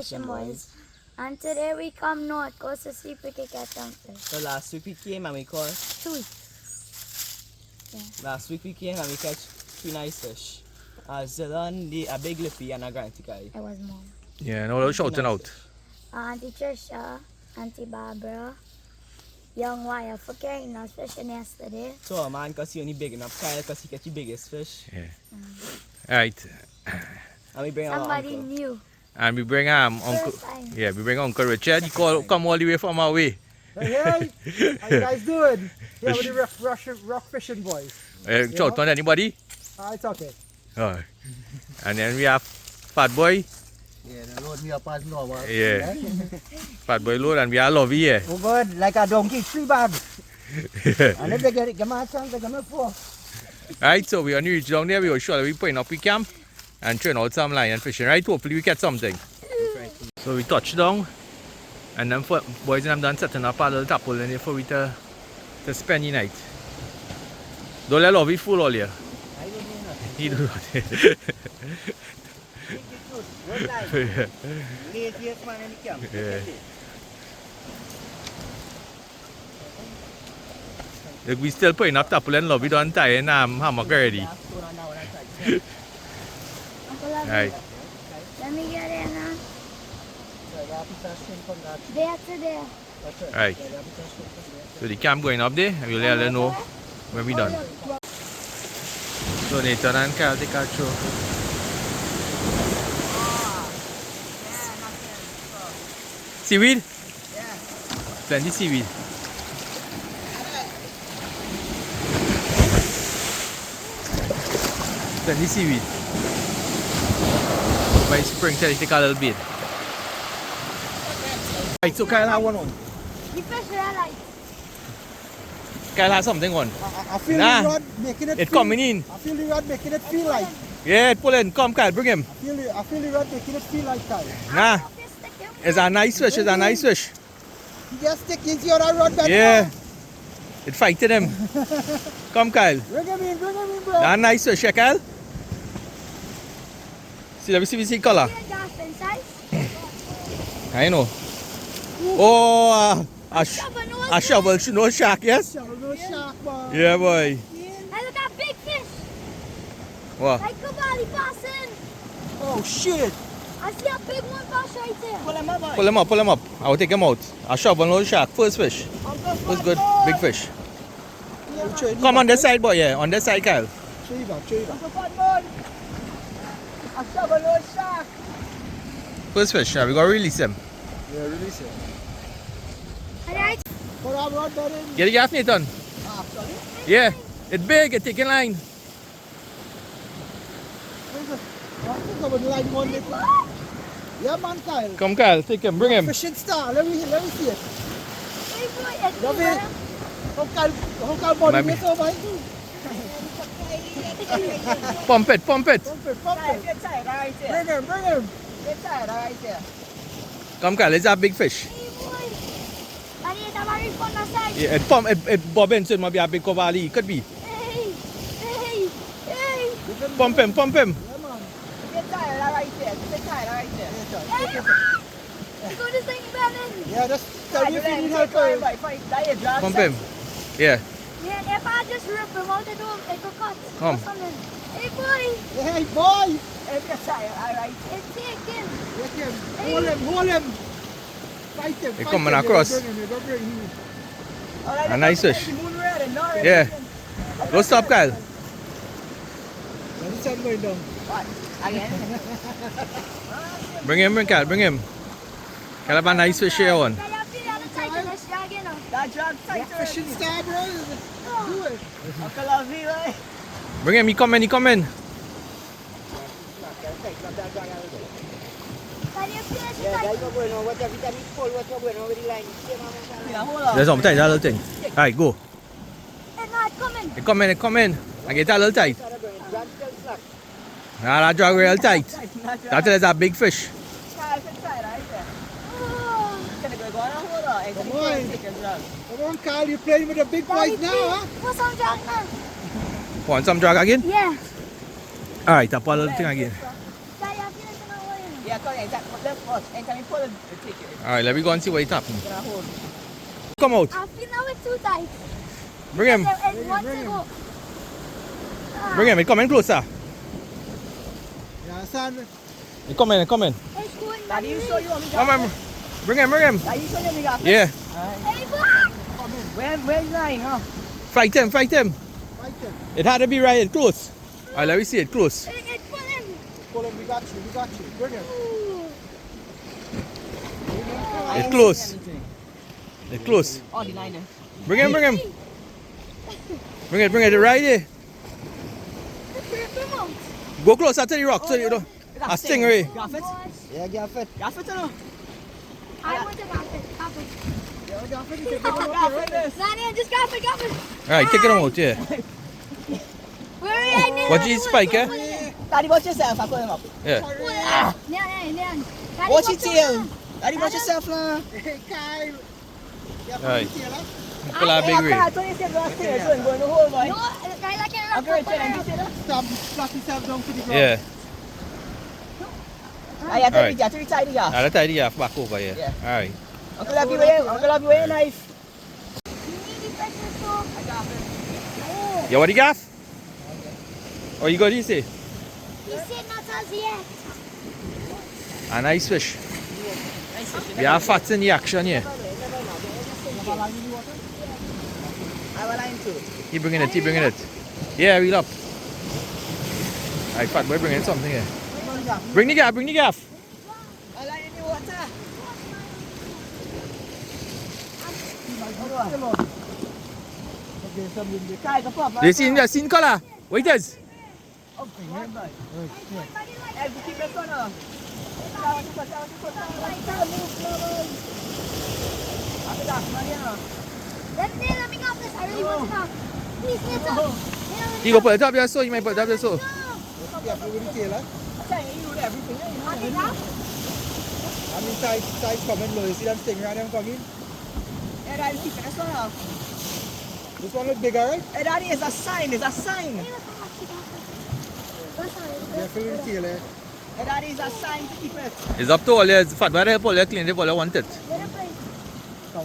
fishing boys. And today we come north, goes to see if we can catch some fish. So last week we came and we caught. 2 weeks. Yeah. Last week we came and we catch 3 nice fish. A Zealand, a big lippy and a granty guy. It was mom. Yeah, no, they're shouting out. Auntie Trisha, Auntie Barbara, Young Wire for carrying us fishing yesterday. So a man because he only big enough Kyle because he catch the biggest fish. Yeah. Alright. And we bring our Somebody uncle. new. And we bring Uncle. First time. Yeah, we bring Uncle Richard. He come all the way from our way. Hey, how you guys doing? Yeah, with the rock fishing boys. Shout on anybody? It's okay. Oh. And then we have Fat Boy. Yeah, they load me up as normal. Yeah. Fat Boy load, and we have Lovey here. Oh God, like a donkey, 3 bags. And if they get it, give me a chance, they give me 4. Alright, so we only reach down there. We will sure we putting up we camp and turn out some line and fishing. Right, hopefully we catch something. So we touch down, and then for boys and them done setting up a little tapple in there for we to spend the night. Don't let Lovey fool all here. I don't know nothing. He do that. Good night. Laziest man in the camp. Yeah. Like we still putting up tapple and Lovey don't tie and hammock already. Right. Let me get in now. There to there. Right. So the camp going up there, and we'll let them know when we done. So Nathan and Kyle take a show. Seaweed? Yeah. Plenty seaweed. Plenty seaweed. By spring, tell you take a little bit. Right, so Kyle have one on. The fish that I like. Kyle has something on. I feel Nah. the rod making it It's feel. coming in. I feel the rod making it feel like. Yeah, pull in. Come, Kyle, bring him. I feel the rod making it feel like that. Nah, it's a nice fish. It's a nice fish. You just stick into your rod better. Yeah. It fighted him. Come, Kyle. Bring him in, bro. That's a nice fish, yeah, Kyle. See, let me see if you see color. I know. Oh, a shovel, no shark, yes? No shark, boy. Yeah, boy. I look at big fish. What? Like Kabali passing. Oh, shit. I see a big one pass right there. Pull him up, boy. Pull him up. I will take him out. A shovel, no shark. First fish. First good, big fish. Come on this side, boy, yeah. On this side, Kyle. Show you back. A shovel, no shark. First fish, yeah, we gotta release him. Yeah, release it. Alright. Put our rod there in. Get the gas, Nathan. Sorry. Yeah, it's big, it's taking line. Line one little. Yeah, man, Kyle. Come, Kyle, take him, bring him. Fishing star. Let me see it. Hey boy, it's Love it. How Kyle body Maybe. weight over? Pump it. Pump it. Bring him. Come, Kyle, it's a big fish. Hey boy. I need a very fun side. Yeah, it bob in, so it might be a big cavali. Could be. Hey. Pump him. Yeah, man. You go this thing back in. Yeah, just tell me if you need help. Pump him. Yeah. Yeah, if I just rip him out, it will cut. Come. Hey boy. Hey, boy. It's taken. Hold him. Fight him. He coming across. A nice fish. Yeah. Don't stop, Kyle. Let the sun going down. Bring him, Kyle, bring him. Kyle have a nice fish here on. Fishing star, bro. Do it. Bring him, he come in. There's some tight, that little thing. Alright, go. It come in. I get that little tight. Nah, that drag real tight. That is a big fish. Come on, Kyle, you're playing with the big boys now, huh? What's on drag now? Want some drag again? Yeah. Alright, tap a little thing again. Daddy, I feel like I'm not Anytime you pull it, you take it. Alright, let me go and see what it's happening. You're gonna hold. Come out. I feel now it's too tight. Bring him. It wants to go. Bring him. He coming closer. You understand? He coming. Come in. It's going Daddy, you show you want me to Come on. Bring him. Daddy, you show you want me to Yeah. Hey, boy! Where's line, huh? Fight him. Fight him. It had to be right close. Alright, let me see it close. It's pulling. Pull him, we got you. Bring him. It's close. It's close. Oh, the line then. Bring him. Bring it. Right there. Come on. Go closer to the rock so you don't. A stingray. Got it? Yeah, get fit. Got it or no? I want to grab it. Yeah, got it. Nani, just grab it. Alright, take it out, yeah. Where are you? What is spike, eh? Daddy, watch yourself. I pull him up. Yeah. Nan. Watch your tail. Daddy, watch yourself, lah. Hey, Kyle. Alright. Pull a big ray. Don't you say grass tail? So I'm going to hold, boy. No, I like it. I'm going to tell him. Stop, flat yourself down to the ground. Yeah. I have Alright. to retire the gas. I'll tie the half back over here. Yeah. Alright. Uncle have you weigh a knife. I got it. You want the gaff? Oh, you got this, eh? He said not as yet. A nice fish. We have fats in the action here. I have a line too. Keep bringing it. Yeah, reel up. Alright, fat boy, bringing something here. Bring the gaff. A line in the water. Kai, go pop. You seen color? What it is? Hey, keep your son up. Let me grab this. I really want to grab. Please, get up. You go put it up there so you might put it up there so. Yeah, with the tail, huh? You do everything. I can grab. I mean, size coming low. You see them stingray them coming? Hey, Daddy, keep this one up. This one look bigger, right? Hey, Daddy, it's a sign. It's a sign. Careful with the tail, eh? Hey, Daddy, it's a sign to keep it. It's up to all you. Fat boy, help all you clean it all you want it.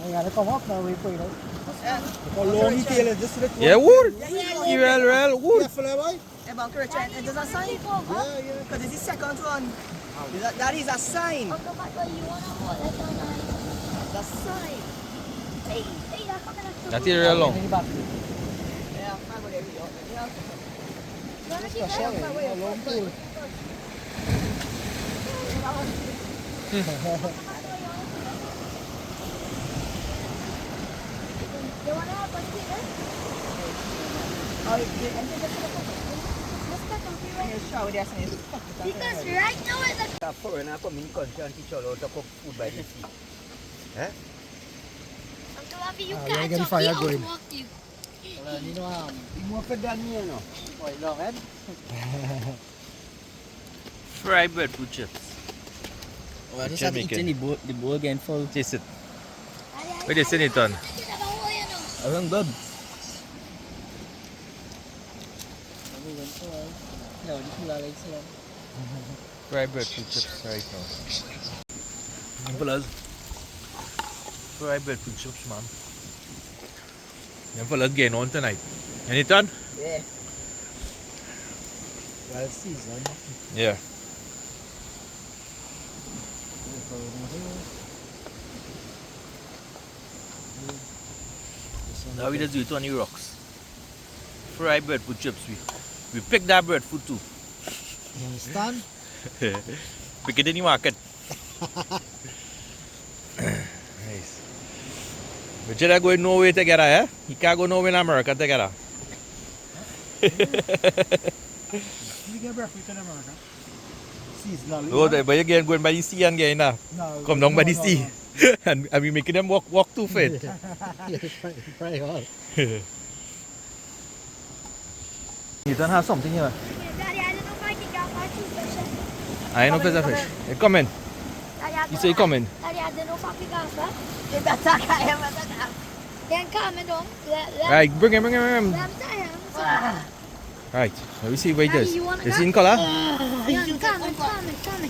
We gotta come up now, we put it out. Yeah. How long the tail is, just a little. Yeah, wood. Yeah. Well, wood. Careful, eh, boy? Hey, Uncle Richard, it is a sign. Yeah. Because it's the second one. That is a sign. Uncle Michael, you want to hold it on The sign. Hey, that's not going to That's it real long. Yeah, I'm going to yeah. Special, eh? A long pole. You want to help us clean it? Because right now is a... A foreigner come in country and teach all how to cook food by the sea. Eh? Uncle Avi, you Ah, can't get the talk, fire we going. outwalk you. You know, you more fit than me, you know. Quite long, eh? Fried breadfruit chips. Oh, I just have to eat in the bowl again full. Taste it. Where they send it on? I run good. No, this is like Fried breadfruit chips right now. Fellas. Fried breadfruit chips, man. Them fellas getting on tonight. Any done? Yeah. Well seasoned. Yeah. Now we just do it on the rocks. Fried breadfruit chips. We pick that breadfruit too. You understand? Pick it in the market. Nice. But you're going nowhere together, eh? You can't go nowhere in America together. You get breakfast in America? Seasonally. Oh, but you're going by the sea and getting that. No, Come down by the no, sea. no. and we making them walk too far. Very hard. You don't have something here. Daddy, I don't know if I can get my toothbrush. I know there's a fish. Hey, come in. You say come in. Daddy, I don't know if I can get that. Get that tack, I am at that. Then come and don't. Right, bring him. Let him tie him. Right, let me see what it Daddy, is. you wanna Is go? it in color?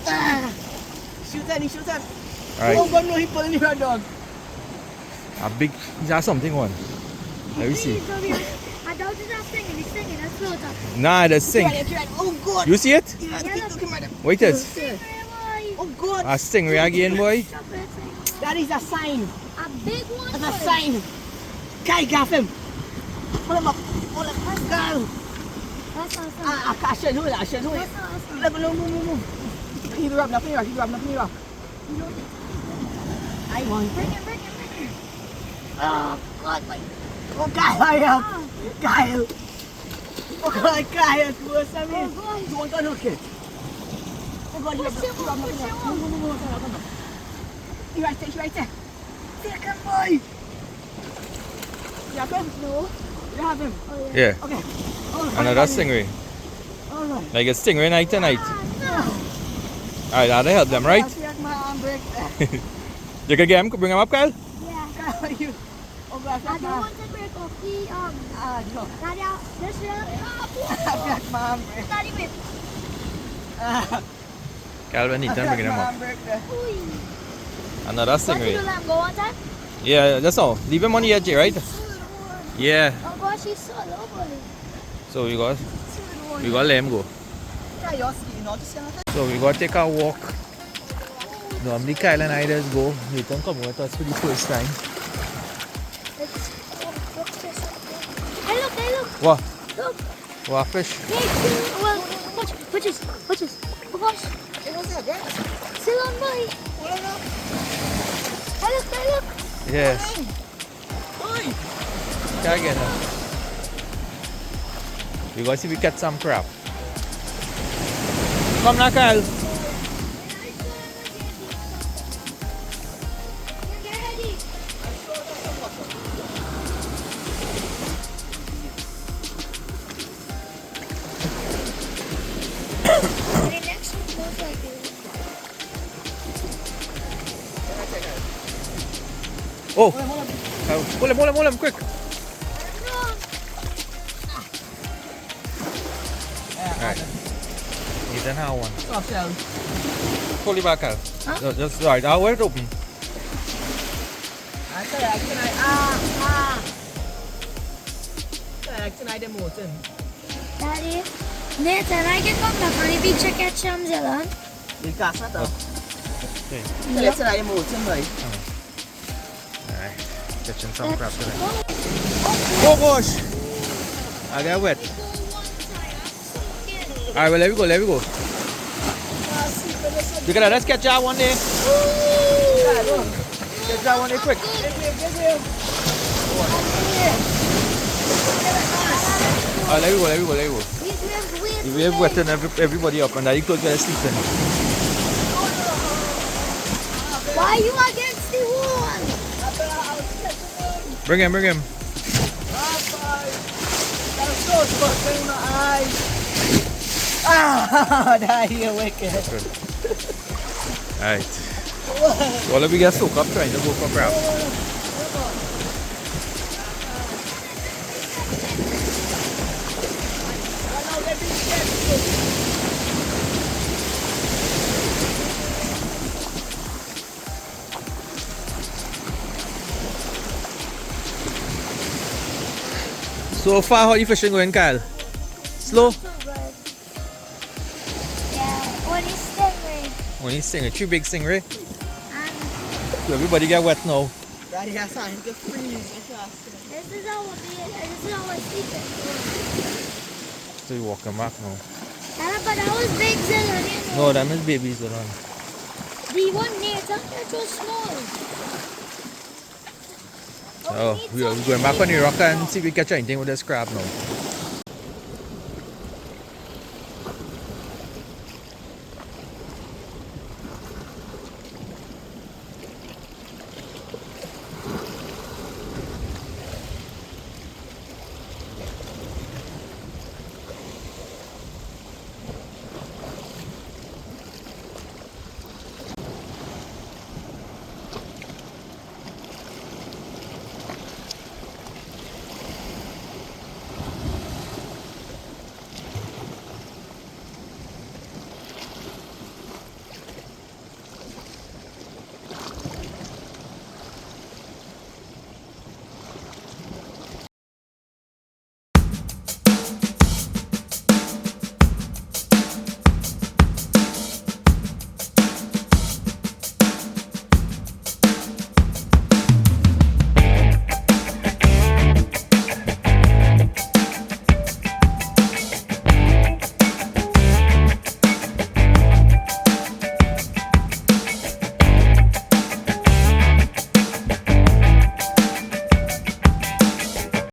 Come. Shoot any, shoot any. Alright. Oh, God, no, he pulling your dog. A big, he has something on. Let me see. I thought it was stinging. He's stinging. That's floater. Nah, the sink. Oh, God. You see it? Yeah, look at him. Wait it. Stingray, boy. Oh, God. A stingray again, boy. Stop it. That is a sign. A big one. That's a boy. sign. Guy, gaff him. Pull him up. Pull him up. Girl. That's not something. I should do it. I should do it. That's not something. Look, no, move. Keep it up, nothing up, keep it up, nothing up. I want. Bring him. Oh, God, my. Oh, Kyle. Kyle. Oh, God, Kyle. What's that mean? Oh, God. You want to look it? Oh, God, Push him up. Move. He's right there. Take him, boy. You have him? No. You have him? Oh, yeah. Yeah. Okay. Another stingray. All right. Like a stingray night tonight. Ah, Alright, that'll help them, right? I'll see my arm break. You can get him, bring him up, Kyle? no. Yeah. Kyle, you. Oh, God, I don't want to break off the, no. Daddy, this real. I've my arm break. Daddy, whip. Calvin, need to bring him up. Arm break there. Another Want to do stingray. that go on time? Yeah, that's all. Leave him on the edge, right? Yeah. Oh gosh, he's so low, boy. So we got let him go. Yeah, you're skiing, not just gonna So we got to take a walk. Normally Kyle and I just go. Nathan come with us for the first time. Hey, look. What? Look. What fish? Hey, well, watch this. Oh gosh. It was a girl. Still on, boy. Hey, look. Yes. Oi! Can't get him. We gotta see if we catch some crab. Come now, Kyle. Get ready. The next one goes like this. Oh. Hold him, quick. Alright. Nathan have one. Stop, Shell. Pull it back, Kyle. Huh? No, just right. I'll wear it open. I tonight the mountain. Daddy, Nathan, I can come back on the beach and catch some Zealand. The gas not up. Okay. Tonight the mountain, boy. Alright. Catching some crab today. Oh, Oh gosh! I got wet. Alright, well, let me go. Look at that, let's catch that one there. Catch that one there quick. Alright, let me go. We have wetting everybody up and now you could get sleeping. why are you against the wall? Bring him. There you wicked. Alright. All of we get soaked up trying to go for crab. So far, how you fishing going, Kyle? Slow? So good. Yeah, only stingray. Only stingray, 3 big stingray. And So everybody get wet now. Daddy has time to freeze. this is our secret. So we walking back now. But that was big Zealand, you know. No, them is babies around. The one Nathan, they're too small. Oh, we're going back on the rock and see if we catch anything with this crab now.